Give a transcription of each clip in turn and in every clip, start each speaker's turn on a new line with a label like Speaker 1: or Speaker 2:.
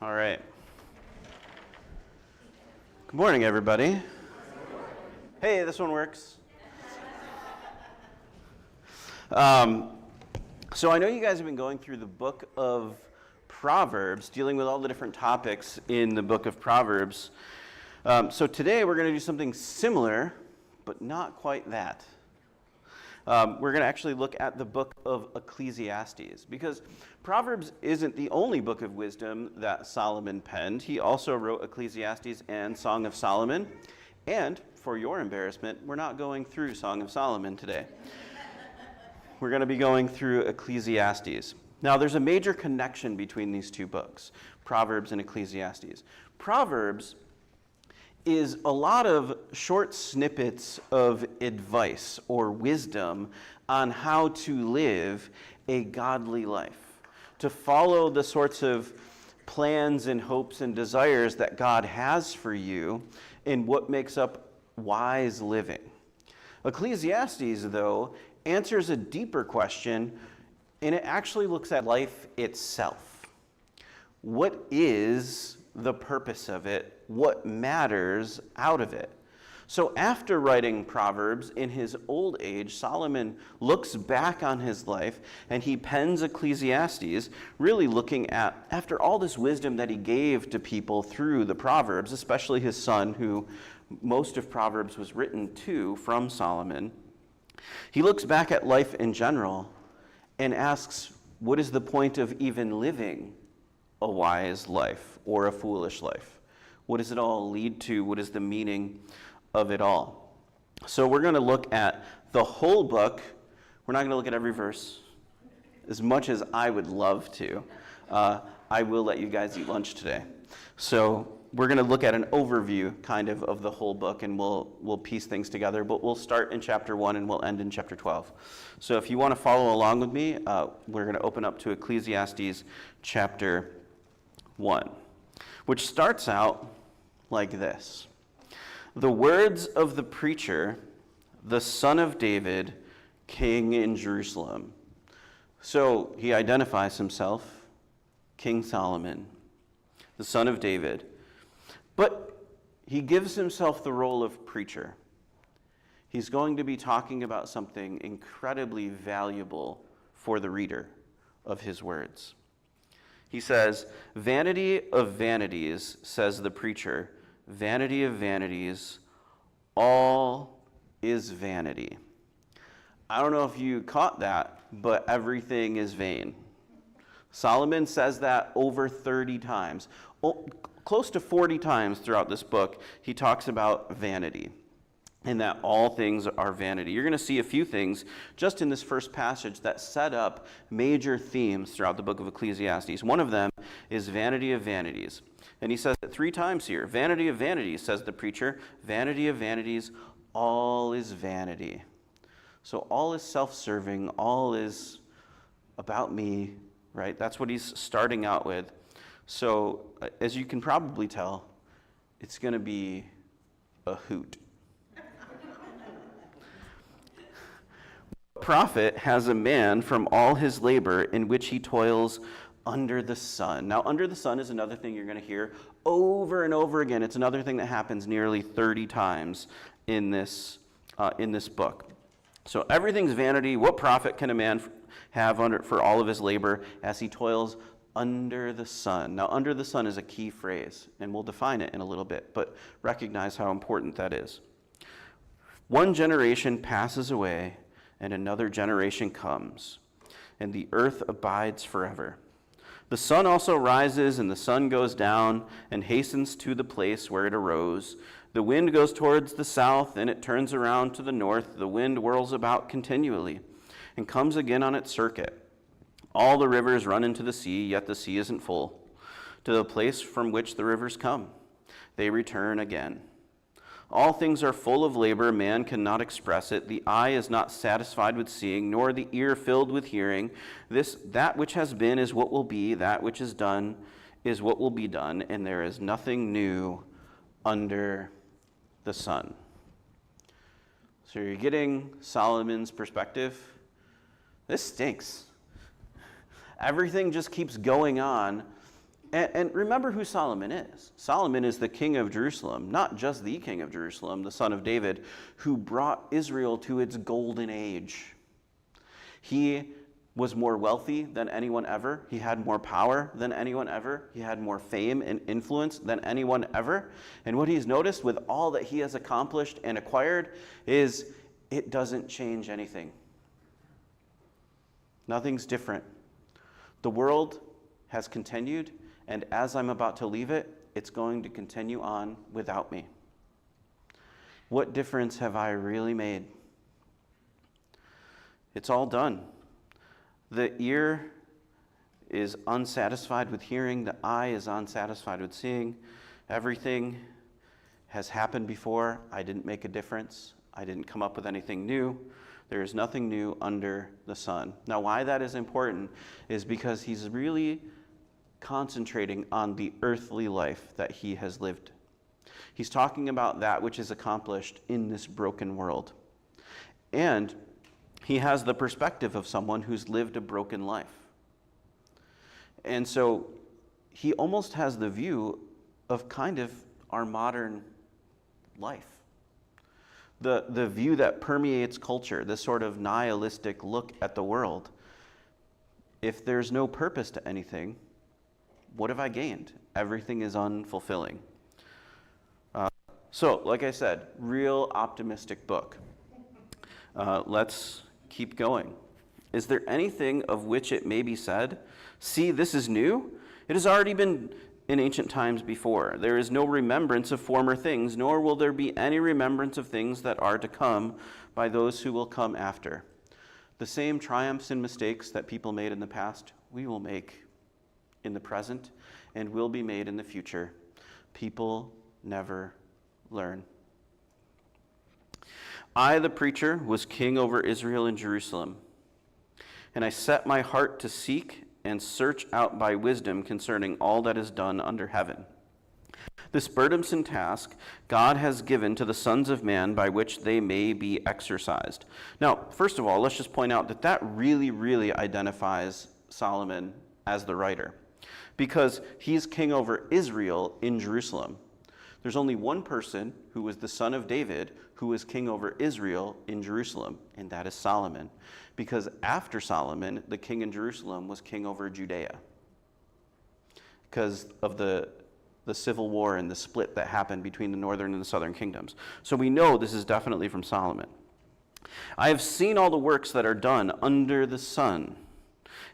Speaker 1: All right. Good morning, everybody. Hey, this one works. So I know you guys have been going through the book of Proverbs, dealing with all the different topics in the book of Proverbs. So today we're going to do something similar, but not quite that. We're going to actually look at the book of Ecclesiastes, because Proverbs isn't the only book of wisdom that Solomon penned. He also wrote Ecclesiastes and Song of Solomon. And, for your embarrassment, we're not going through Song of Solomon today. We're going to be going through Ecclesiastes. Now, there's a major connection between these two books, Proverbs and Ecclesiastes. Proverbs is a lot of short snippets of advice or wisdom on how to live a godly life, to follow the sorts of plans and hopes and desires that God has for you and what makes up wise living. Ecclesiastes, though, answers a deeper question, and it actually looks at life itself. What is the purpose of it? What matters out of it? So after writing Proverbs in his old age, Solomon looks back on his life and he pens Ecclesiastes, really looking at, after all this wisdom that he gave to people through the Proverbs, especially his son, who most of Proverbs was written to from Solomon, he looks back at life in general and asks, what is the point of even living a wise life or a foolish life? What does it all lead to? What is the meaning of it all? So we're going to look at the whole book. We're not going to look at every verse, as much as I would love to. I will let you guys eat lunch today. So we're going to look at an overview kind of the whole book, and we'll piece things together. But we'll start in chapter 1 and we'll end in chapter 12. So if you want to follow along with me, we're going to open up to Ecclesiastes chapter 1, which starts out like this. The words of the preacher, the son of David, king in Jerusalem. So he identifies himself, King Solomon, the son of David. But he gives himself the role of preacher. He's going to be talking about something incredibly valuable for the reader of his words. He says, "Vanity of vanities, says the preacher, vanity of vanities, all is vanity." I don't know if you caught that, but everything is vain. Solomon says that over 30 times. Close to 40 times throughout this book, he talks about vanity, and that all things are vanity. You're going to see a few things just in this first passage that set up major themes throughout the book of Ecclesiastes. One of them is vanity of vanities. And he says it 3 times here. Vanity of vanities, says the preacher. Vanity of vanities, all is vanity. So all is self-serving, all is about me, right? That's what he's starting out with. So as you can probably tell, it's going to be a hoot. Profit has a man from all his labor in which he toils under the sun. Now, under the sun is another thing you're going to hear over and over again. It's another thing that happens nearly 30 times in this book. So everything's vanity. What profit can a man have for all of his labor as he toils under the sun? Now, under the sun is a key phrase, and we'll define it in a little bit, but recognize how important that is. One generation passes away, and another generation comes, and the earth abides forever. The sun also rises, and the sun goes down, and hastens to the place where it arose. The wind goes towards the south, and it turns around to the north. The wind whirls about continually, and comes again on its circuit. All the rivers run into the sea, yet the sea isn't full. To the place from which the rivers come, they return again. All things are full of labor, man cannot express it. The eye is not satisfied with seeing, nor the ear filled with hearing. That which has been is what will be, that which is done is what will be done, and there is nothing new under the sun. So you're getting Solomon's perspective. This stinks. Everything just keeps going on And remember who Solomon is. Solomon is the king of Jerusalem, not just the king of Jerusalem, the son of David, who brought Israel to its golden age. He was more wealthy than anyone ever. He had more power than anyone ever. He had more fame and influence than anyone ever. And what he's noticed with all that he has accomplished and acquired is it doesn't change anything. Nothing's different. The world has continued, and as I'm about to leave it, it's going to continue on without me. What difference have I really made? It's all done. The ear is unsatisfied with hearing. The eye is unsatisfied with seeing. Everything has happened before. I didn't make a difference. I didn't come up with anything new. There is nothing new under the sun. Now, why that is important is because he's really concentrating on the earthly life that he has lived. He's talking about that which is accomplished in this broken world. And he has the perspective of someone who's lived a broken life. And so he almost has the view of kind of our modern life. The view that permeates culture, this sort of nihilistic look at the world. If there's no purpose to anything, what have I gained? Everything is unfulfilling. So, like I said, real optimistic book. Let's keep going. Is there anything of which it may be said, see, this is new? It has already been in ancient times before. There is no remembrance of former things, nor will there be any remembrance of things that are to come by those who will come after. The same triumphs and mistakes that people made in the past, we will make in the present and will be made in the future. People never learn. I, the preacher, was king over Israel and Jerusalem, and I set my heart to seek and search out by wisdom concerning all that is done under heaven. This burdensome task God has given to the sons of man by which they may be exercised. Now, first of all, let's just point out that really, really identifies Solomon as the writer, because he's king over Israel in Jerusalem. There's only one person who was the son of David who was king over Israel in Jerusalem, and that is Solomon. Because after Solomon, the king in Jerusalem was king over Judea, because of the civil war and the split that happened between the northern and the southern kingdoms. So we know this is definitely from Solomon. I have seen all the works that are done under the sun,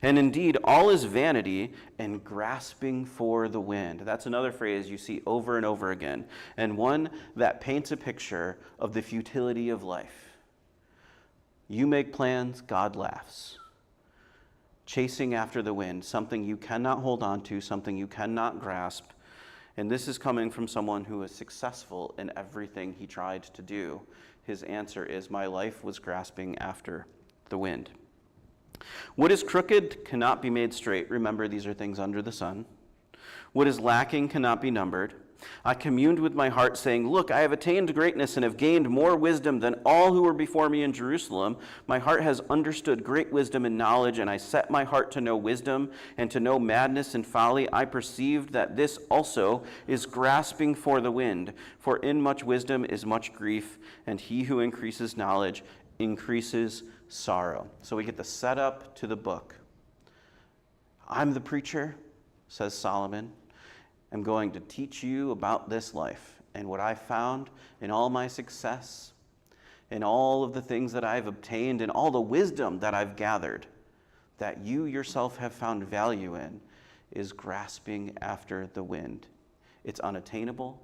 Speaker 1: and indeed all is vanity and grasping for the wind. That's another phrase you see over and over again, and one that paints a picture of the futility of life. You make plans, God laughs. Chasing after the wind, something you cannot hold on to, something you cannot grasp. And this is coming from someone who is successful in everything he tried to do. His answer is, my life was grasping after the wind. What is crooked cannot be made straight. Remember, these are things under the sun. What is lacking cannot be numbered. I communed with my heart, saying, look, I have attained greatness and have gained more wisdom than all who were before me in Jerusalem. My heart has understood great wisdom and knowledge, and I set my heart to know wisdom and to know madness and folly. I perceived that this also is grasping for the wind. For in much wisdom is much grief, and he who increases knowledge increases sorrow. So we get the setup to the book. I'm the preacher, says Solomon. I'm going to teach you about this life and what I found in all my success, in all of the things that I've obtained, and all the wisdom that I've gathered, that you yourself have found value in, is grasping after the wind. It's unattainable,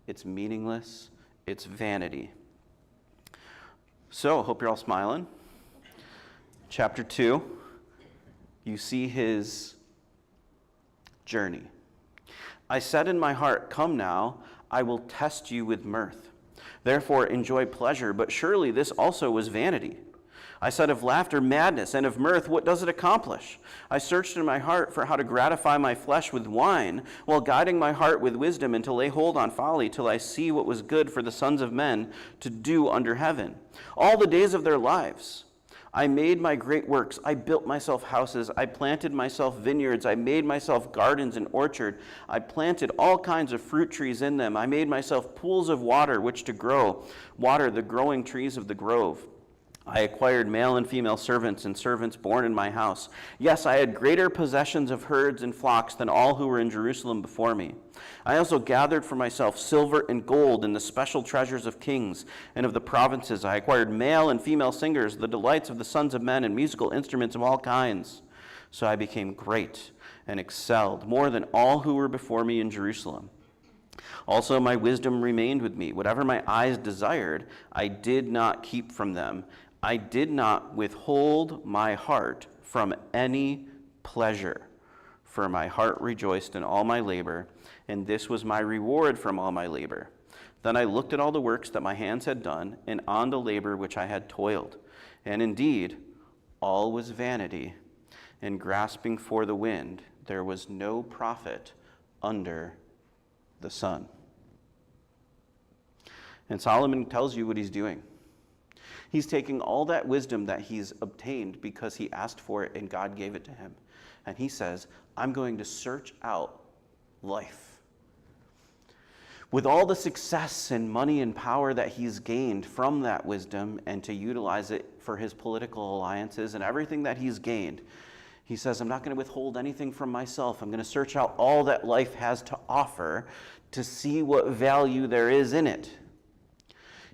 Speaker 1: it's meaningless, it's vanity. So, hope you're all smiling. Chapter 2, you see his journey. I said in my heart, come now, I will test you with mirth. Therefore enjoy pleasure, but surely this also was vanity. I said of laughter, madness, and of mirth, what does it accomplish? I searched in my heart for how to gratify my flesh with wine, while guiding my heart with wisdom, and to lay hold on folly, till I see what was good for the sons of men to do under heaven. All the days of their lives I made my great works. I built myself houses. I planted myself vineyards. I made myself gardens and orchard. I planted all kinds of fruit trees in them. I made myself pools of water which to water the growing trees of the grove. I acquired male and female servants and servants born in my house. Yes, I had greater possessions of herds and flocks than all who were in Jerusalem before me. I also gathered for myself silver and gold and the special treasures of kings and of the provinces. I acquired male and female singers, the delights of the sons of men, and musical instruments of all kinds. So I became great and excelled more than all who were before me in Jerusalem. Also my wisdom remained with me. Whatever my eyes desired, I did not keep from them. I did not withhold my heart from any pleasure, for my heart rejoiced in all my labor, and this was my reward from all my labor. Then I looked at all the works that my hands had done, and on the labor which I had toiled. And indeed, all was vanity, and grasping for the wind. There was no profit under the sun. And Solomon tells you what he's doing. He's taking all that wisdom that he's obtained because he asked for it and God gave it to him. And he says, I'm going to search out life. With all the success and money and power that he's gained from that wisdom and to utilize it for his political alliances and everything that he's gained, he says, I'm not going to withhold anything from myself. I'm going to search out all that life has to offer to see what value there is in it.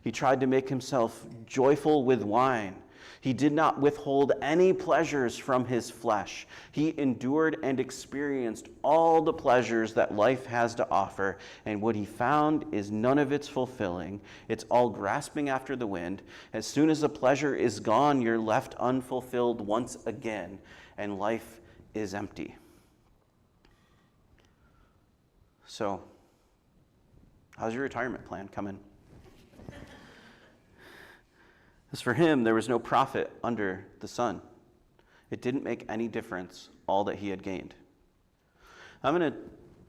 Speaker 1: He tried to make himself joyful with wine. He did not withhold any pleasures from his flesh. He endured and experienced all the pleasures that life has to offer, and what he found is none of it's fulfilling. It's all grasping after the wind. As soon as the pleasure is gone, you're left unfulfilled once again, and life is empty. So, how's your retirement plan coming? As for him, there was no profit under the sun. It didn't make any difference, all that he had gained. I'm going to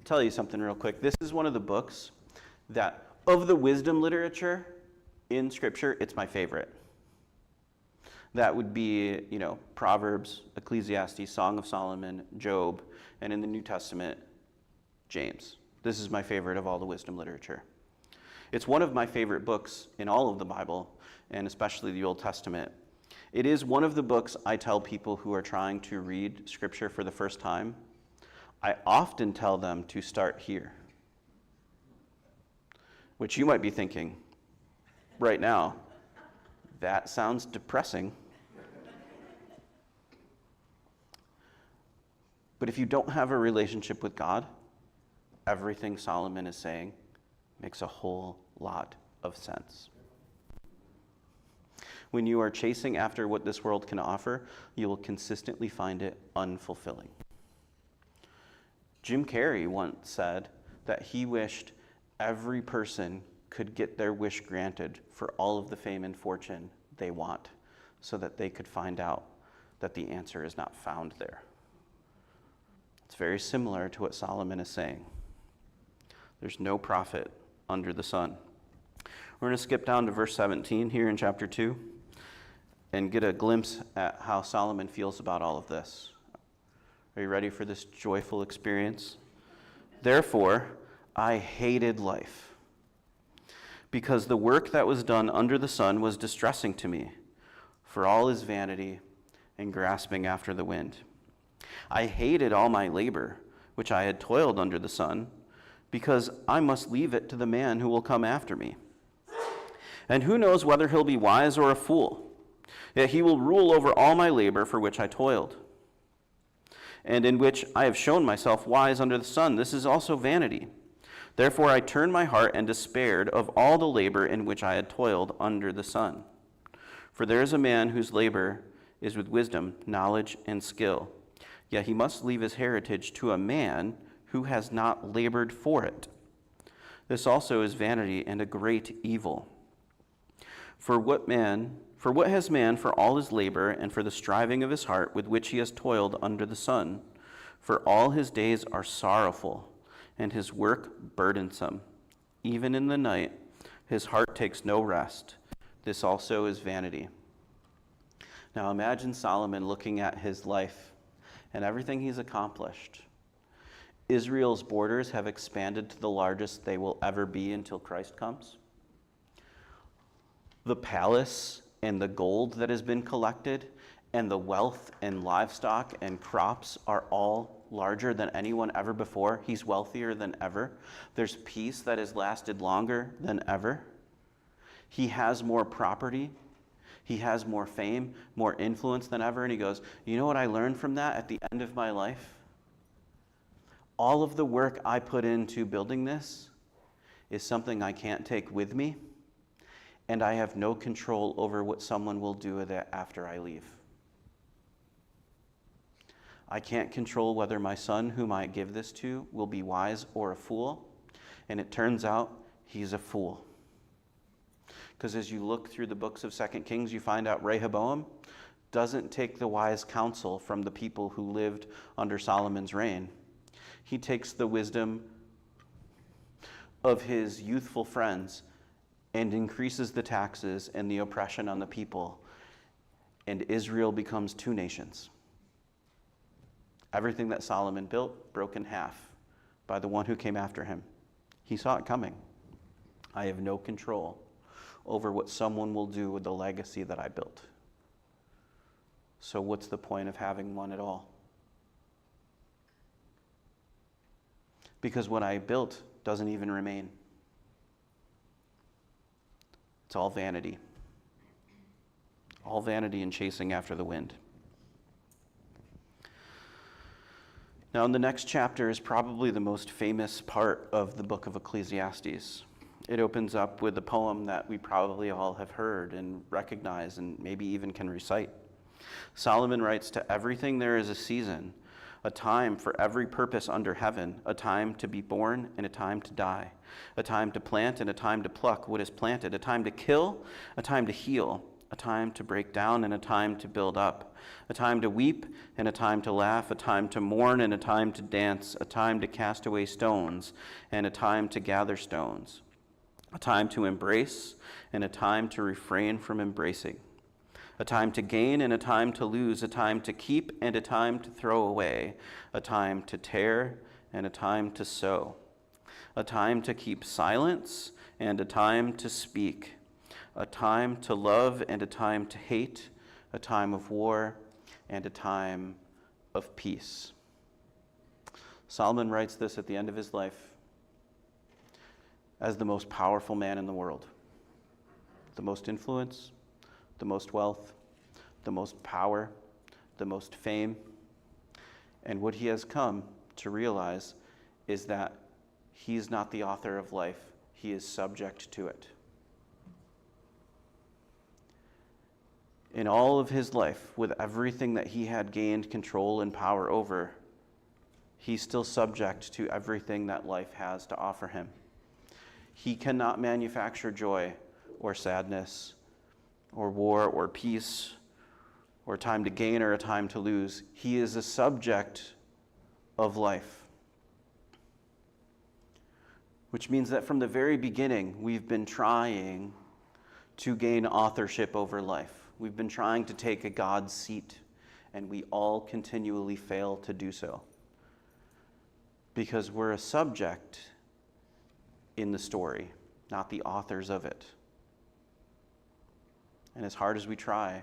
Speaker 1: tell you something real quick. This is one of the books that, of the wisdom literature in Scripture, it's my favorite. That would be, Proverbs, Ecclesiastes, Song of Solomon, Job, and in the New Testament, James. This is my favorite of all the wisdom literature. It's one of my favorite books in all of the Bible, and especially the Old Testament. It is one of the books I tell people who are trying to read Scripture for the first time. I often tell them to start here, which you might be thinking right now, that sounds depressing. But if you don't have a relationship with God, everything Solomon is saying makes a whole lot of sense. When you are chasing after what this world can offer, you will consistently find it unfulfilling. Jim Carrey once said that he wished every person could get their wish granted for all of the fame and fortune they want, so that they could find out that the answer is not found there. It's very similar to what Solomon is saying. There's no profit under the sun. We're going to skip down to verse 17 here in chapter 2 and get a glimpse at how Solomon feels about all of this. Are you ready for this joyful experience? Therefore, I hated life, because the work that was done under the sun was distressing to me, for all is vanity and grasping after the wind. I hated all my labor, which I had toiled under the sun, because I must leave it to the man who will come after me. And who knows whether he'll be wise or a fool? Yet he will rule over all my labor for which I toiled, and in which I have shown myself wise under the sun. This is also vanity. Therefore I turned my heart and despaired of all the labor in which I had toiled under the sun. For there is a man whose labor is with wisdom, knowledge, and skill. Yet he must leave his heritage to a man who has not labored for it. This also is vanity and a great evil. For what has man for all his labor and for the striving of his heart with which he has toiled under the sun? For all his days are sorrowful, and his work burdensome. Even in the night his heart takes no rest. This also is vanity. Now imagine Solomon looking at his life and everything he's accomplished. Israel's borders have expanded to the largest they will ever be until Christ comes. The palace and the gold that has been collected and the wealth and livestock and crops are all larger than anyone ever before. He's wealthier than ever. There's peace that has lasted longer than ever. He has more property. He has more fame, more influence than ever. And he goes, you know what I learned from that at the end of my life? All of the work I put into building this is something I can't take with me, and I have no control over what someone will do with it after I leave. I can't control whether my son, whom I give this to, will be wise or a fool, and it turns out he's a fool. Because as you look through the books of 2 Kings, you find out Rehoboam doesn't take the wise counsel from the people who lived under Solomon's reign. He takes the wisdom of his youthful friends and increases the taxes and the oppression on the people, and Israel becomes two nations. Everything that Solomon built broke in half by the one who came after him. He saw it coming. I have no control over what someone will do with the legacy that I built. So what's the point of having one at all? Because what I built doesn't even remain. It's all vanity. All vanity and chasing after the wind. Now, in the next chapter is probably the most famous part of the book of Ecclesiastes. It opens up with a poem that we probably all have heard and recognize and maybe even can recite. Solomon writes, "To everything there is a season, a time for every purpose under heaven, a time to be born and a time to die, a time to plant and a time to pluck what is planted, a time to kill, a time to heal, a time to break down and a time to build up, a time to weep and a time to laugh, a time to mourn and a time to dance, a time to cast away stones and a time to gather stones, a time to embrace and a time to refrain from embracing, a time to gain and a time to lose, a time to keep and a time to throw away, a time to tear and a time to sow, a time to keep silence and a time to speak, a time to love and a time to hate, a time of war and a time of peace." Solomon writes this at the end of his life as the most powerful man in the world. The most influence, the most wealth, the most power, the most fame. And what he has come to realize is that he's not the author of life, he is subject to it. In all of his life, with everything that he had gained control and power over, he's still subject to everything that life has to offer him. He cannot manufacture joy or sadness or war or peace or time to gain or a time to lose. He is a subject of life. Which means that from the very beginning, we've been trying to gain authorship over life. We've been trying to take a God seat, and we all continually fail to do so. Because we're a subject in the story, not the authors of it. And as hard as we try,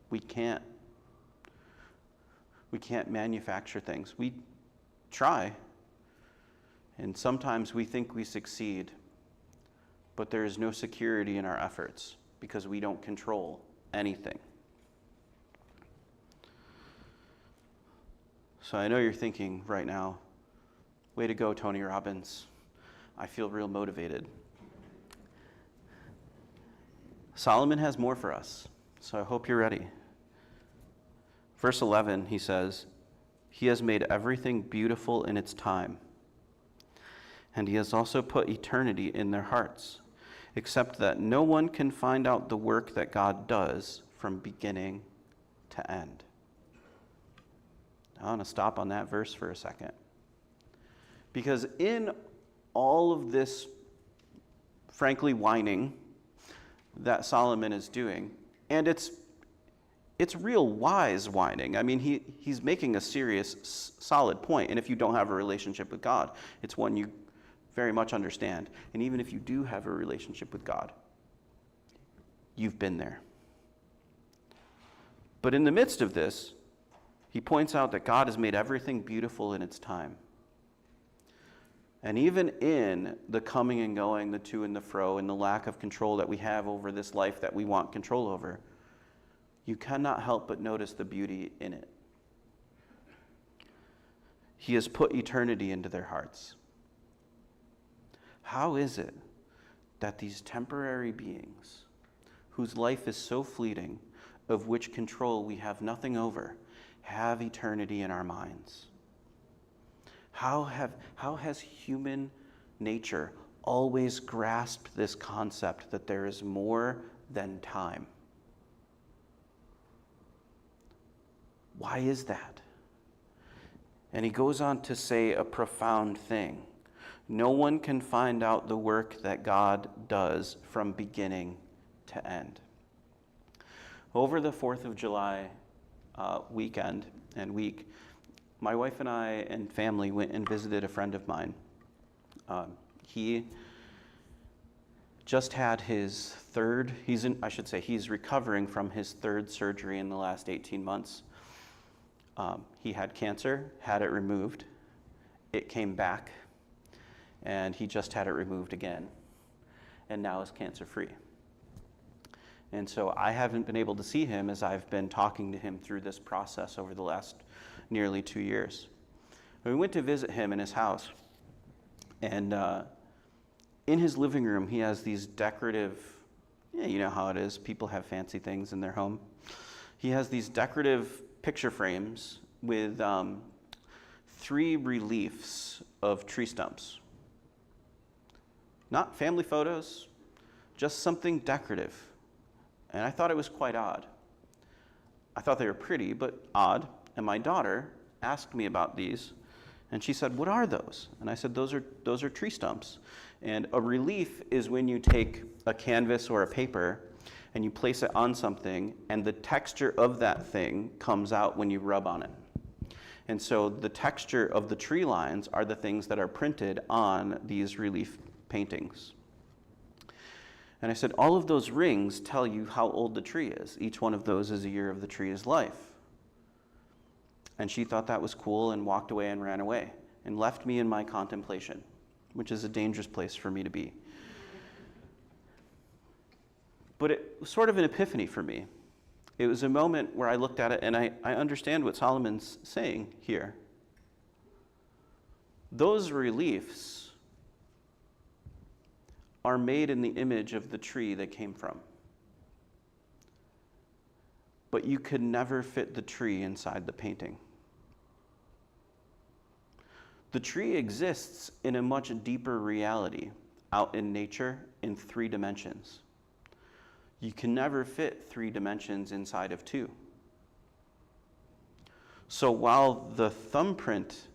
Speaker 1: we can't manufacture things. We try, and sometimes we think we succeed, but there is no security in our efforts because we don't control anything. So I know you're thinking right now, way to go, Tony Robbins. I feel real motivated. Solomon has more for us, so I hope you're ready. Verse 11, he says, "He has made everything beautiful in its time, and he has also put eternity in their hearts, except that no one can find out the work that God does from beginning to end." I want to stop on that verse for a second. Because in all of this, frankly, whining that Solomon is doing, and it's it's real wise whining. I mean, he's making a serious, solid point. And if you don't have a relationship with God, it's one you very much understand. And even if you do have a relationship with God, you've been there. But in the midst of this, he points out that God has made everything beautiful in its time. And even in the coming and going, the to and the fro, and the lack of control that we have over this life that we want control over, you cannot help but notice the beauty in it. He has put eternity into their hearts. How is it that these temporary beings, whose life is so fleeting, of which control we have nothing over, have eternity in our minds? How has human nature always grasped this concept that there is more than time? Why is that? And he goes on to say a profound thing. No one can find out the work that God does from beginning to end. Over the 4th of July weekend and week, my wife and I and family went and visited a friend of mine. He just had his he's recovering from his third surgery in the last 18 months. He had cancer, had it removed. It came back, and he just had it removed again, and now is cancer-free. And so I haven't been able to see him as I've been talking to him through this process over the last nearly 2 years. We went to visit him in his house, and in his living room, he has these decorative, you know how it is, people have fancy things in their home. He has these decorative picture frames with 3 reliefs of tree stumps. Not family photos, just something decorative. And I thought it was quite odd. I thought they were pretty, but odd. And my daughter asked me about these, and she said, "What are those?" And I said, those are tree stumps. And a relief is when you take a canvas or a paper and you place it on something, and the texture of that thing comes out when you rub on it. And so the texture of the tree lines are the things that are printed on these relief paintings. And I said, all of those rings tell you how old the tree is. Each one of those is a year of the tree's life. And she thought that was cool and walked away and ran away and left me in my contemplation, which is a dangerous place for me to be. But it was sort of an epiphany for me. It was a moment where I looked at it and I understand what Solomon's saying here. Those reliefs are made in the image of the tree they came from. But you could never fit the tree inside the painting. The tree exists in a much deeper reality out in nature in 3 dimensions. You can never fit 3 dimensions inside of 2. So while the thumbprint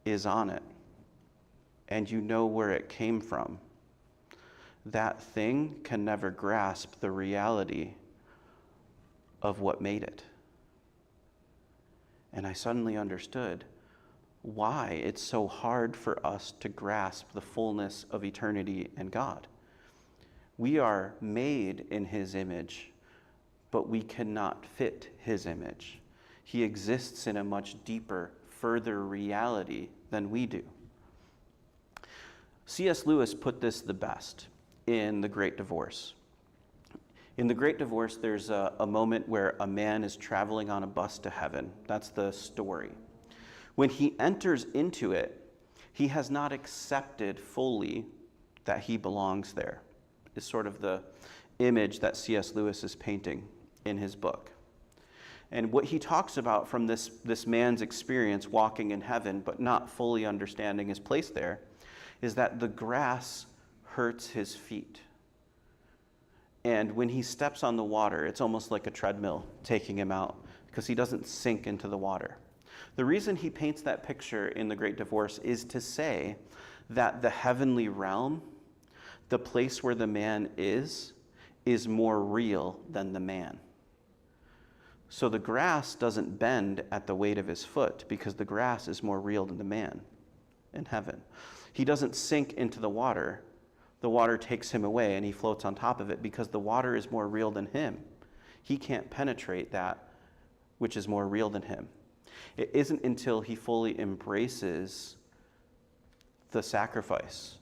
Speaker 1: is on it and you know where it came from, that thing can never grasp the reality of what made it. And I suddenly understood why it's so hard for us to grasp the fullness of eternity and God. We are made in his image, but we cannot fit his image. He exists in a much deeper, further reality than we do. C.S. Lewis put this the best in The Great Divorce. In The Great Divorce, there's a moment where a man is traveling on a bus to heaven. That's the story. When he enters into it, he has not accepted fully that he belongs there. Is sort of the image that C.S. Lewis is painting in his book. And what he talks about from this man's experience walking in heaven, but not fully understanding his place there, is that the grass hurts his feet. And when he steps on the water, it's almost like a treadmill taking him out because he doesn't sink into the water. The reason he paints that picture in The Great Divorce is to say that the heavenly realm, the place where the man is more real than the man. So the grass doesn't bend at the weight of his foot because the grass is more real than the man in heaven. He doesn't sink into the water. The water takes him away and he floats on top of it because the water is more real than him. He can't penetrate that which is more real than him. It isn't until he fully embraces the sacrifice.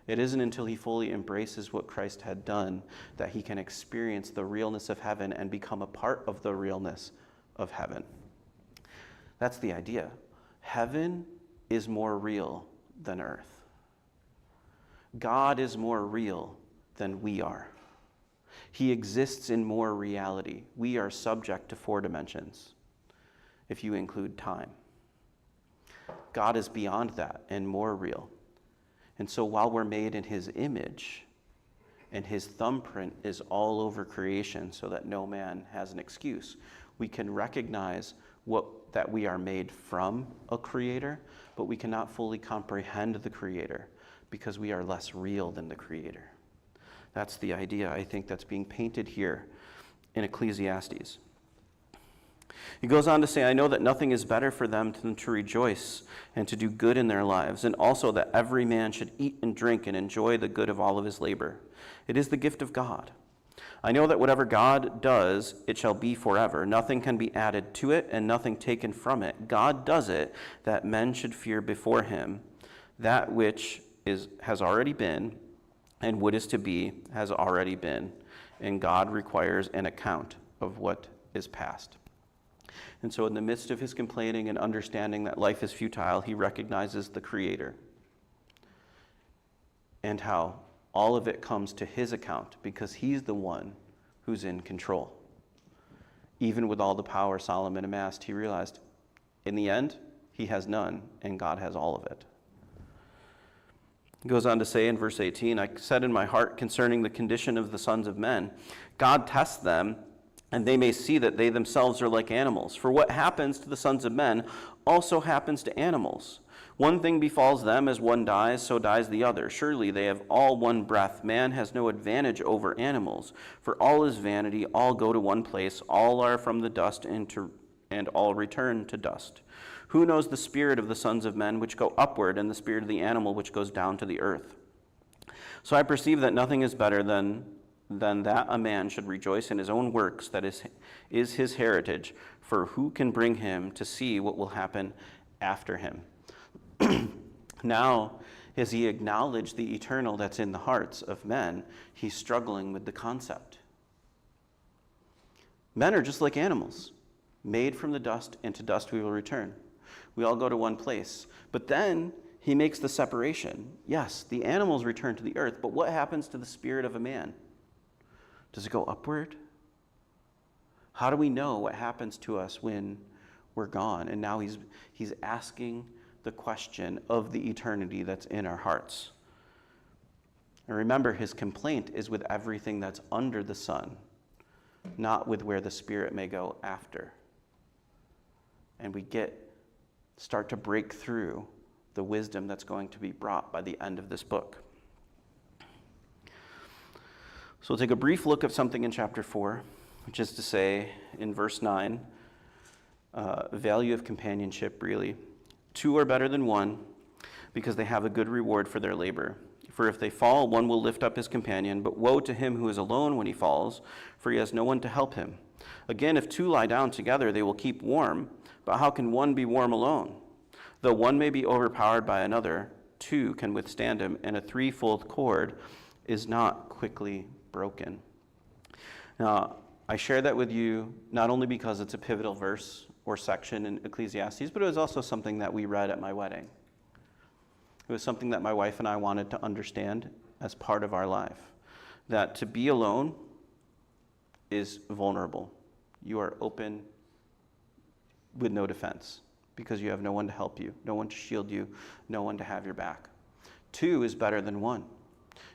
Speaker 1: It isn't until he fully embraces what Christ had done that he can experience the realness of heaven and become a part of the realness of heaven. That's the idea. Heaven is more real than earth. God is more real than we are. He exists in more reality. We are subject to 4 dimensions, if you include time. God is beyond that and more real. And so while we're made in his image, and his thumbprint is all over creation so that no man has an excuse, we can recognize that we are made from a creator, but we cannot fully comprehend the creator because we are less real than the creator. That's the idea, I think, that's being painted here in Ecclesiastes. He goes on to say, I know that nothing is better for them than to rejoice and to do good in their lives, and also that every man should eat and drink and enjoy the good of all of his labor. It is the gift of God. I know that whatever God does, it shall be forever. Nothing can be added to it and nothing taken from it. God does it that men should fear before him. That which has already been and what is to be has already been, and God requires an account of what is past. And so in the midst of his complaining and understanding that life is futile, he recognizes the Creator and how all of it comes to his account because he's the one who's in control. Even with all the power Solomon amassed, he realized in the end, he has none and God has all of it. He goes on to say in verse 18, I said in my heart concerning the condition of the sons of men, God tests them, and they may see that they themselves are like animals. For what happens to the sons of men also happens to animals. One thing befalls them, as one dies, so dies the other. Surely they have all one breath. Man has no advantage over animals. For all is vanity, all go to one place, all are from the dust, and all return to dust. Who knows the spirit of the sons of men which go upward, and the spirit of the animal which goes down to the earth? So I perceive that nothing is better than that a man should rejoice in his own works, that is his heritage, for who can bring him to see what will happen after him? Now, as he acknowledged the eternal that's in the hearts of men, he's struggling with the concept. Men are just like animals, made from the dust, and to dust we will return. We all go to one place. But then he makes the separation. Yes, the animals return to the earth, but what happens to the spirit of a man? Does it go upward? How do we know what happens to us when we're gone? And now he's asking the question of the eternity that's in our hearts. And remember, his complaint is with everything that's under the sun, not with where the spirit may go after. And we start to break through the wisdom that's going to be brought by the end of this book. So we'll take a brief look at something in chapter 4, which is to say, in verse 9, value of companionship, really. 2 are better than 1, because they have a good reward for their labor. For if they fall, one will lift up his companion, but woe to him who is alone when he falls, for he has no one to help him. Again, if 2 lie down together, they will keep warm, but how can one be warm alone? Though one may be overpowered by another, 2 can withstand him, and a threefold cord is not quickly broken. Now, I share that with you not only because it's a pivotal verse or section in Ecclesiastes, but it was also something that we read at my wedding. It was something that my wife and I wanted to understand as part of our life. That to be alone is vulnerable. You are open with no defense because you have no one to help you, no one to shield you, no one to have your back. 2 is better than 1.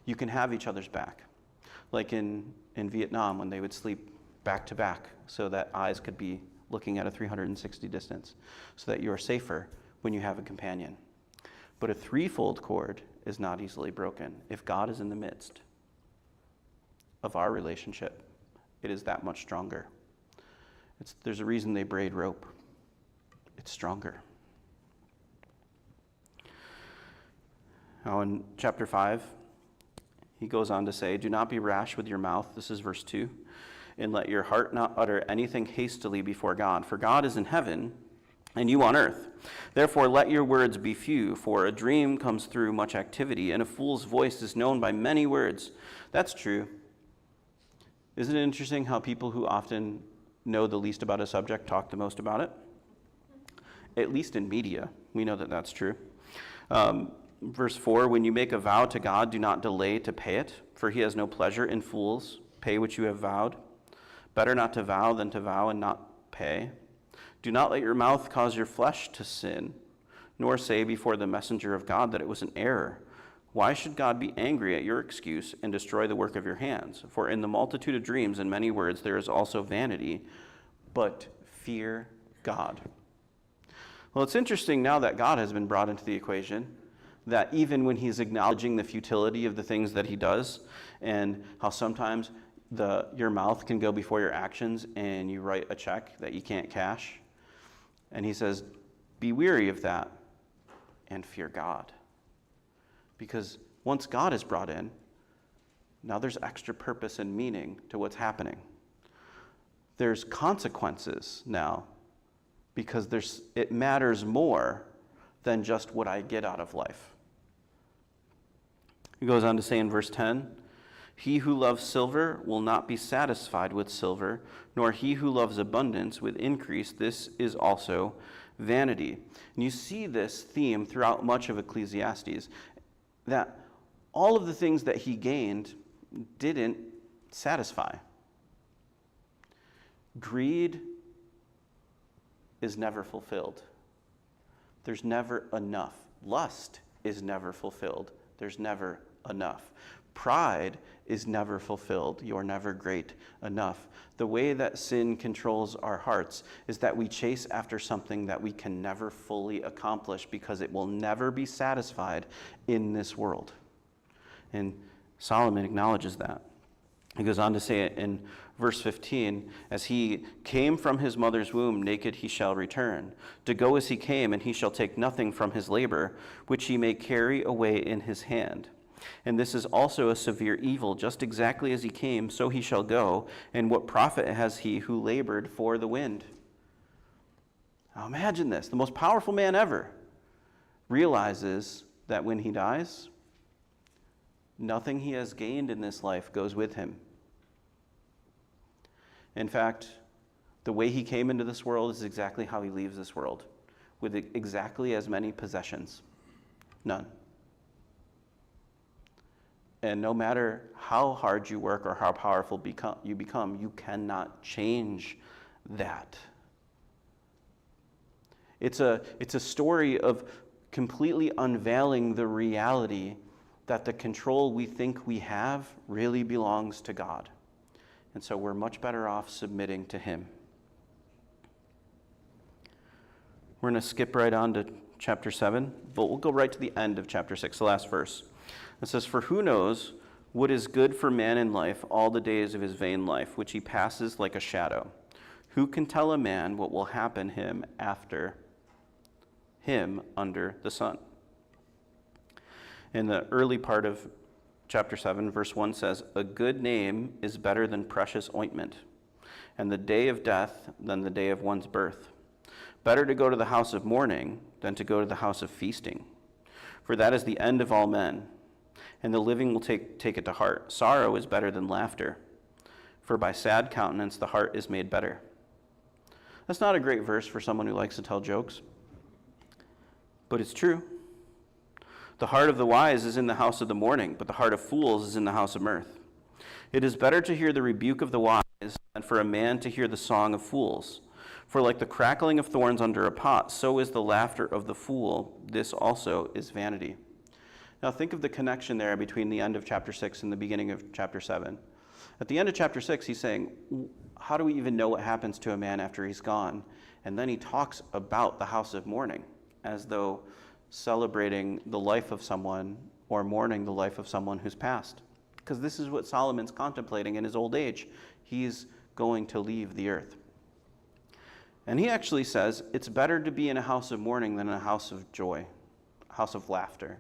Speaker 1: You can have each other's back. Like in Vietnam when they would sleep back to back so that eyes could be looking at a 360 distance so that you are safer when you have a companion. But a threefold cord is not easily broken. If God is in the midst of our relationship, it is that much stronger. There's a reason they braid rope. It's stronger. Now in chapter 5, he goes on to say, do not be rash with your mouth, this is verse 2, and let your heart not utter anything hastily before God. For God is in heaven, and you on earth. Therefore let your words be few, for a dream comes through much activity, and a fool's voice is known by many words. That's true. Isn't it interesting how people who often know the least about a subject talk the most about it? At least in media, we know that that's true. Verse 4, when you make a vow to God, do not delay to pay it, for he has no pleasure in fools. Pay what you have vowed. Better not to vow than to vow and not pay. Do not let your mouth cause your flesh to sin, nor say before the messenger of God that it was an error. Why should God be angry at your excuse and destroy the work of your hands? For in the multitude of dreams and many words there is also vanity, but fear God. Well, it's interesting now that God has been brought into the equation, that even when he's acknowledging the futility of the things that he does, and how sometimes your mouth can go before your actions and you write a check that you can't cash, and he says, be weary of that and fear God. Because once God is brought in, now there's extra purpose and meaning to what's happening. There's consequences now, because it matters more than just what I get out of life. He goes on to say in verse 10, he who loves silver will not be satisfied with silver, nor he who loves abundance with increase. This is also vanity. And you see this theme throughout much of Ecclesiastes, that all of the things that he gained didn't satisfy. Greed is never fulfilled. There's never enough. Lust is never fulfilled. There's never enough. Pride is never fulfilled. You're never great enough. The way that sin controls our hearts is that we chase after something that we can never fully accomplish because it will never be satisfied in this world. And Solomon acknowledges that. He goes on to say it in verse 15, as he came from his mother's womb, naked he shall return. To go as he came, and he shall take nothing from his labor, which he may carry away in his hand. And this is also a severe evil, just exactly as he came, so he shall go. And what profit has he who labored for the wind? Now imagine this, the most powerful man ever realizes that when he dies, nothing he has gained in this life goes with him. In fact, the way he came into this world is exactly how he leaves this world, with exactly as many possessions. None. And no matter how hard you work or how powerful you become, you cannot change that. It's a story of completely unveiling the reality that the control we think we have really belongs to God. And so we're much better off submitting to him. We're going to skip right on to chapter 7, but we'll go right to the end of chapter 6, the last verse. It says, for who knows what is good for man in life all the days of his vain life, which he passes like a shadow? Who can tell a man what will happen him after him under the sun? In the early part of chapter 7, verse 1 says, a good name is better than precious ointment, and the day of death than the day of one's birth. Better to go to the house of mourning than to go to the house of feasting, for that is the end of all men, and the living will take it to heart. Sorrow is better than laughter, for by sad countenance the heart is made better. That's not a great verse for someone who likes to tell jokes, but it's true. The heart of the wise is in the house of the mourning, but the heart of fools is in the house of mirth. It is better to hear the rebuke of the wise than for a man to hear the song of fools. For like the crackling of thorns under a pot, so is the laughter of the fool. This also is vanity. Now think of the connection there between the end of chapter 6 and the beginning of chapter 7. At the end of chapter 6, he's saying, how do we even know what happens to a man after he's gone? And then he talks about the house of mourning, as though celebrating the life of someone or mourning the life of someone who's passed. Because this is what Solomon's contemplating in his old age. He's going to leave the earth. And he actually says it's better to be in a house of mourning than in a house of joy, a house of laughter.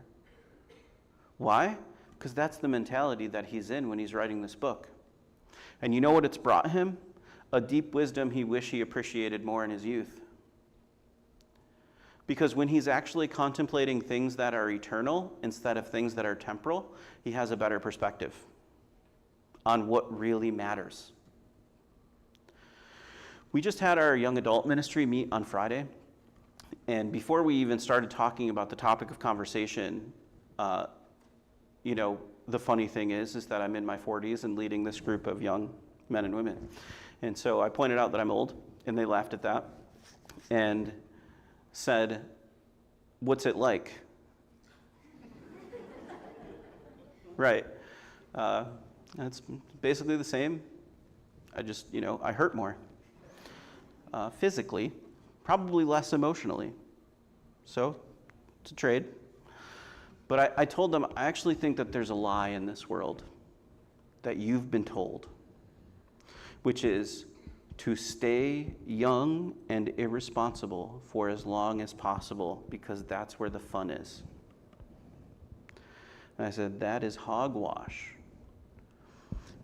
Speaker 1: Why? Because that's the mentality that he's in when he's writing this book. And you know what it's brought him? A deep wisdom he wished he appreciated more in his youth. Because when he's actually contemplating things that are eternal instead of things that are temporal, he has a better perspective on what really matters. We just had our young adult ministry meet on Friday, and before we even started talking about the topic of conversation, the funny thing is that I'm in my 40s and leading this group of young men and women. And so I pointed out that I'm old, and they laughed at that and said, "What's it like?" Right. It's basically the same. I hurt more. Physically, probably less emotionally. So, it's a trade. But I told them, I actually think that there's a lie in this world that you've been told, which is to stay young and irresponsible for as long as possible because that's where the fun is. And I said, that is hogwash.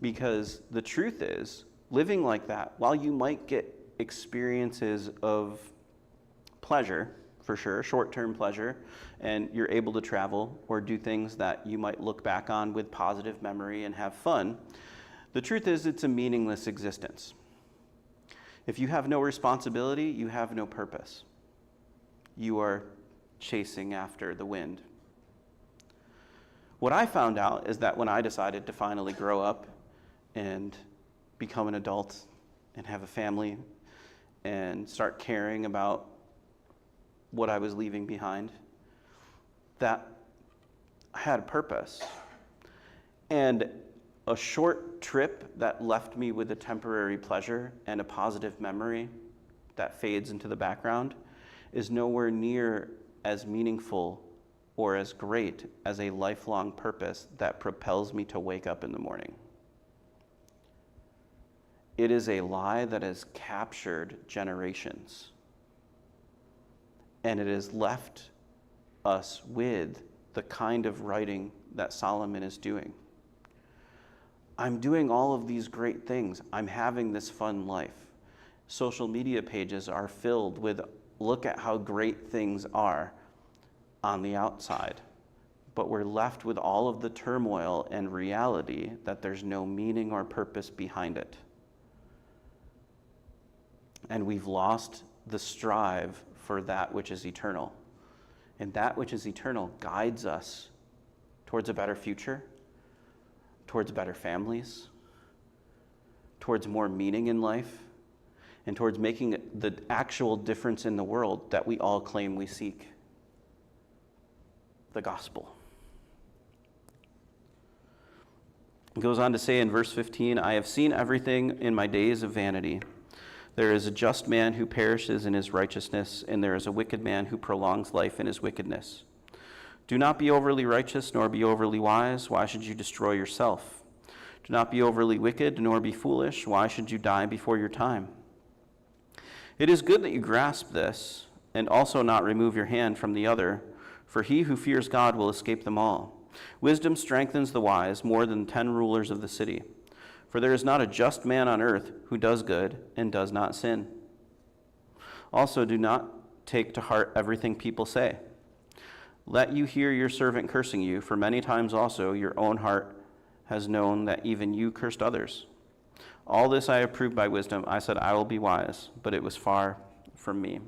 Speaker 1: Because the truth is, living like that, while you might get experiences of pleasure, for sure, short-term pleasure, and you're able to travel or do things that you might look back on with positive memory and have fun, the truth is it's a meaningless existence. If you have no responsibility, you have no purpose. You are chasing after the wind. What I found out is that when I decided to finally grow up and become an adult and have a family and start caring about what I was leaving behind, that I had a purpose. And a short trip that left me with a temporary pleasure and a positive memory that fades into the background is nowhere near as meaningful or as great as a lifelong purpose that propels me to wake up in the morning. It is a lie that has captured generations. And it has left us with the kind of writing that Solomon is doing. I'm doing all of these great things. I'm having this fun life. Social media pages are filled with, look at how great things are on the outside. But we're left with all of the turmoil and reality that there's no meaning or purpose behind it. And we've lost the strive for that which is eternal. And that which is eternal guides us towards a better future, towards better families, towards more meaning in life, and towards making the actual difference in the world that we all claim we seek. The gospel. It goes on to say in verse 15, I have seen everything in my days of vanity. There is a just man who perishes in his righteousness, and there is a wicked man who prolongs life in his wickedness. Do not be overly righteous, nor be overly wise. Why should you destroy yourself? Do not be overly wicked, nor be foolish. Why should you die before your time? It is good that you grasp this, and also not remove your hand from the other, for he who fears God will escape them all. Wisdom strengthens the wise more than 10 rulers of the city. For there is not a just man on earth who does good and does not sin. Also, do not take to heart everything people say. Let you hear your servant cursing you, for many times also your own heart has known that even you cursed others. All this I have proved by wisdom. I said, I will be wise, but it was far from me.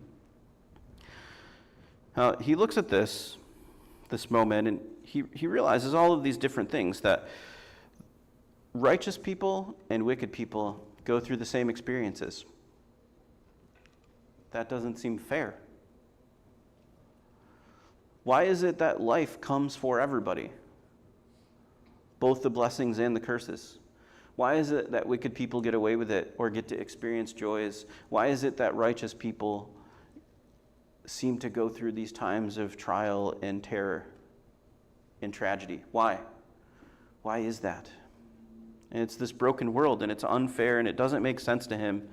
Speaker 1: He looks at this moment, and he realizes all of these different things, that righteous people and wicked people go through the same experiences. That doesn't seem fair. Why is it that life comes for everybody? Both the blessings and the curses. Why is it that wicked people get away with it or get to experience joys? Why is it that righteous people seem to go through these times of trial and terror and tragedy? Why? Why is that? And it's this broken world, and it's unfair, and it doesn't make sense to him.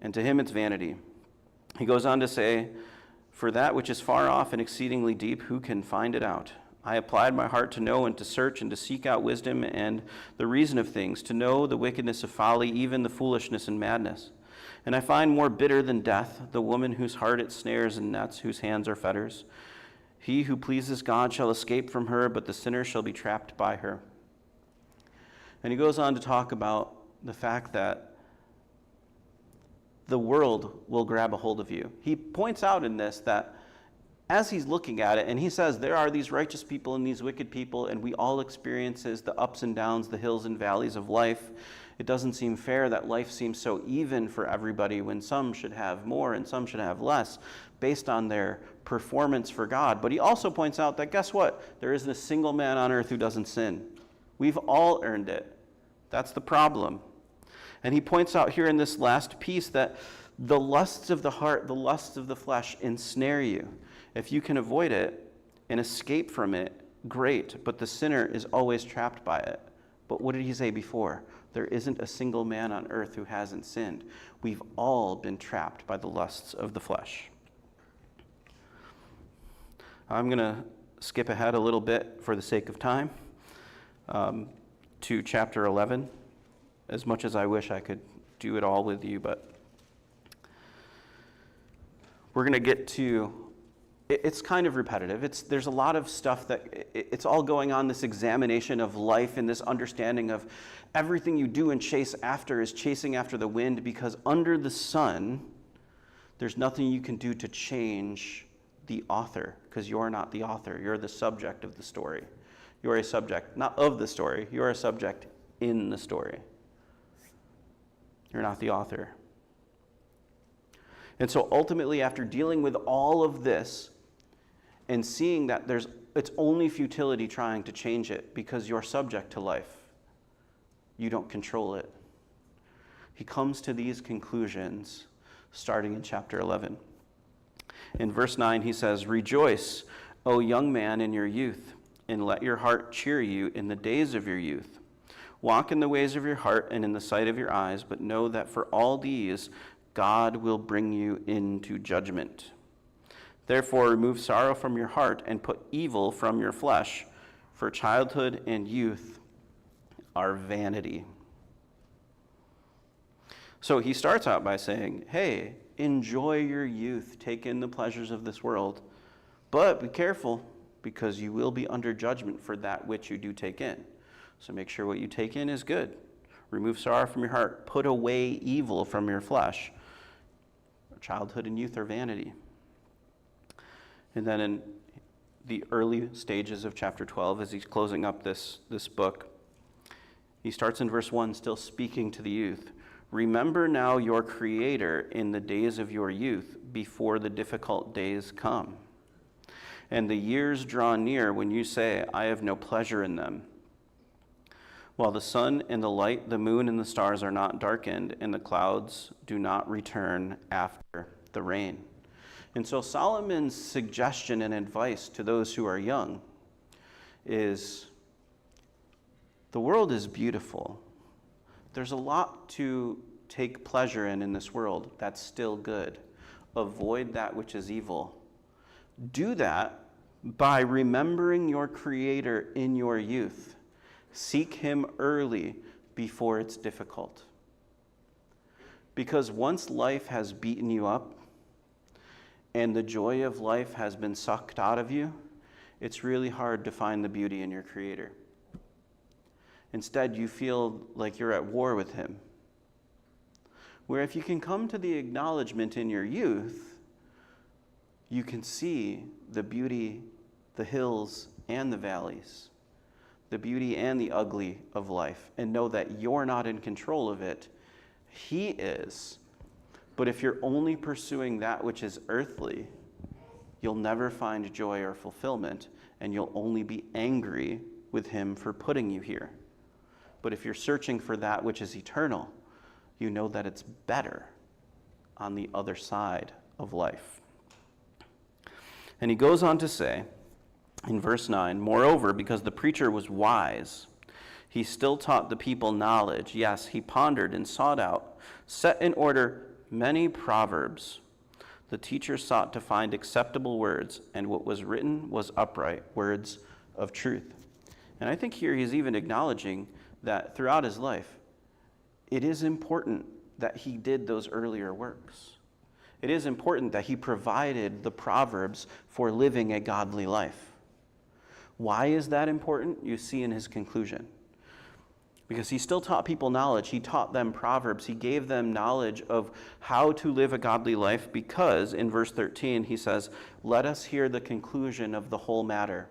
Speaker 1: and to him it's vanity. He goes on to say, for that which is far off and exceedingly deep, who can find it out? I applied my heart to know and to search and to seek out wisdom and the reason of things, to know the wickedness of folly, even the foolishness and madness. And I find more bitter than death the woman whose heart it snares and nets, whose hands are fetters. He who pleases God shall escape from her, but the sinner shall be trapped by her. And he goes on to talk about the fact that the world will grab a hold of you. He points out in this that as he's looking at it, and he says there are these righteous people and these wicked people, and we all experiences the ups and downs, the hills and valleys of life. It doesn't seem fair that life seems so even for everybody when some should have more and some should have less based on their performance for God. But he also points out that, guess what? There isn't a single man on earth who doesn't sin. We've all earned it. That's the problem. And he points out here in this last piece that the lusts of the heart, the lusts of the flesh ensnare you. If you can avoid it and escape from it, great, but the sinner is always trapped by it. But what did he say before? There isn't a single man on earth who hasn't sinned. We've all been trapped by the lusts of the flesh. I'm going to skip ahead a little bit for the sake of time to chapter 11, as much as I wish I could do it all with you, but we're going to get to, it's kind of repetitive. There's a lot of stuff that, it's all going on, this examination of life and this understanding of everything you do and chase after is chasing after the wind, because under the sun, there's nothing you can do to change the author, because you're not the author. You're the subject of the story. You're a subject, not of the story. You're a subject in the story. You're not the author. And so ultimately, after dealing with all of this and seeing that it's only futility trying to change it because you're subject to life, you don't control it, he comes to these conclusions starting in chapter 11. In verse 9, he says, "Rejoice, O young man, in your youth, and let your heart cheer you in the days of your youth. Walk in the ways of your heart and in the sight of your eyes, but know that for all these God will bring you into judgment. Therefore remove sorrow from your heart and put evil from your flesh, for childhood and youth are vanity." So he starts out by saying, hey, enjoy your youth, take in the pleasures of this world, but be careful, because you will be under judgment for that which you do take in. So make sure what you take in is good. Remove sorrow from your heart. Put away evil from your flesh. Childhood and youth are vanity. And then in the early stages of chapter 12, as he's closing up this book, he starts in verse 1, still speaking to the youth. "Remember now your Creator in the days of your youth, before the difficult days come, and the years draw near when you say, 'I have no pleasure in them.' While the sun and the light, the moon and the stars are not darkened, and the clouds do not return after the rain." And so Solomon's suggestion and advice to those who are young is, the world is beautiful. There's a lot to take pleasure in this world that's still good. Avoid that which is evil. Do that by remembering your Creator in your youth. Seek him early before it's difficult. Because once life has beaten you up and the joy of life has been sucked out of you, it's really hard to find the beauty in your Creator. Instead, you feel like you're at war with him. Where if you can come to the acknowledgement in your youth, you can see the beauty, the hills and the valleys, the beauty and the ugly of life, and know that you're not in control of it. He is. But if you're only pursuing that which is earthly, you'll never find joy or fulfillment, and you'll only be angry with him for putting you here. But if you're searching for that which is eternal, you know that it's better on the other side of life. And he goes on to say, in verse 9, "Moreover, because the preacher was wise, he still taught the people knowledge. Yes, he pondered and sought out, set in order many proverbs. The teacher sought to find acceptable words, and what was written was upright, words of truth. And I think here he's even acknowledging that throughout his life, it is important that he did those earlier works. It is important that he provided the proverbs for living a godly life. Why is that important? You see in his conclusion. Because he still taught people knowledge. He taught them proverbs. He gave them knowledge of how to live a godly life because, in verse 13, he says, "Let us hear the conclusion of the whole matter."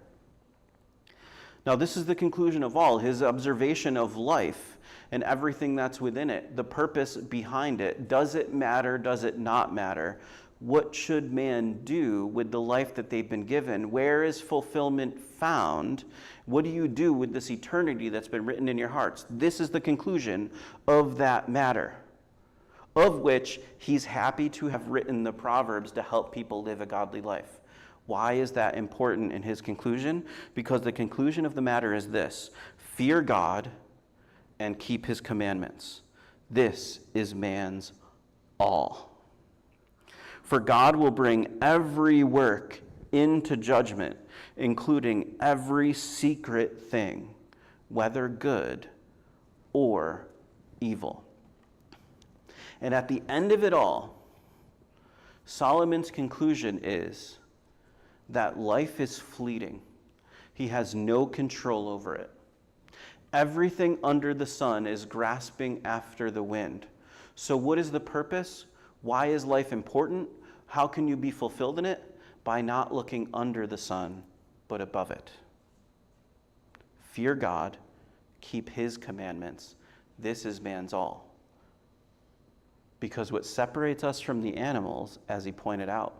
Speaker 1: Now, this is the conclusion of all, his observation of life and everything that's within it, the purpose behind it. Does it matter? Does it not matter? What should man do with the life that they've been given? Where is fulfillment found? What do you do with this eternity that's been written in your hearts? This is the conclusion of that matter, of which he's happy to have written the Proverbs to help people live a godly life. Why is that important in his conclusion? Because the conclusion of the matter is this: fear God and keep his commandments. This is man's all. For God will bring every work into judgment, including every secret thing, whether good or evil. And at the end of it all, Solomon's conclusion is that life is fleeting. He has no control over it. Everything under the sun is grasping after the wind. So what is the purpose? Why is life important? How can you be fulfilled in it? By not looking under the sun, but above it. Fear God, keep his commandments. This is man's all. Because what separates us from the animals, as he pointed out,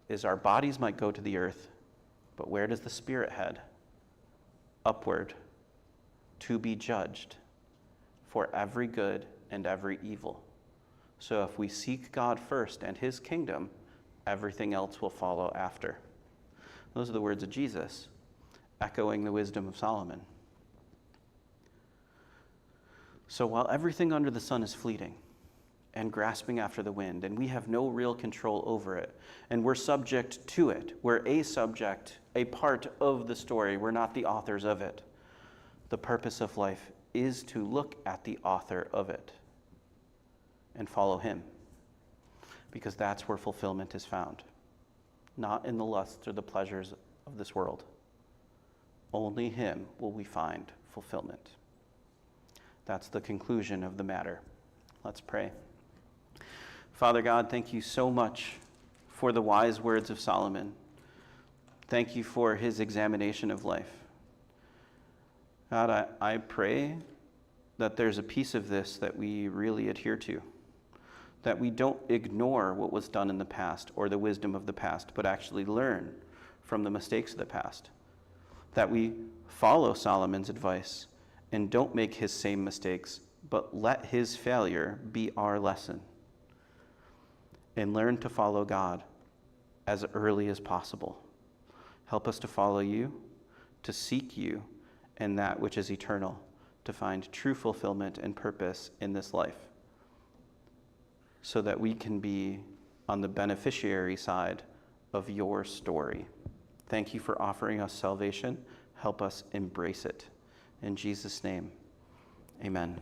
Speaker 1: is our bodies might go to the earth, but where does the spirit head? Upward, to be judged for every good and every evil. So if we seek God first and his kingdom, everything else will follow after. Those are the words of Jesus, echoing the wisdom of Solomon. So while everything under the sun is fleeting and grasping after the wind, and we have no real control over it, and we're subject to it, we're a subject, a part of the story, we're not the authors of it. The purpose of life is to look at the author of it and follow him, because that's where fulfillment is found, not in the lusts or the pleasures of this world. Only him will we find fulfillment. That's the conclusion of the matter. Let's pray. Father God, thank you so much for the wise words of Solomon. Thank you for his examination of life. God, I pray that there's a piece of this that we really adhere to, that we don't ignore what was done in the past or the wisdom of the past, but actually learn from the mistakes of the past, that we follow Solomon's advice and don't make his same mistakes, but let his failure be our lesson, and learn to follow God as early as possible. Help us to follow you, to seek you, and that which is eternal, to find true fulfillment and purpose in this life, so that we can be on the beneficiary side of your story. Thank you for offering us salvation. Help us embrace it. In Jesus' name, amen.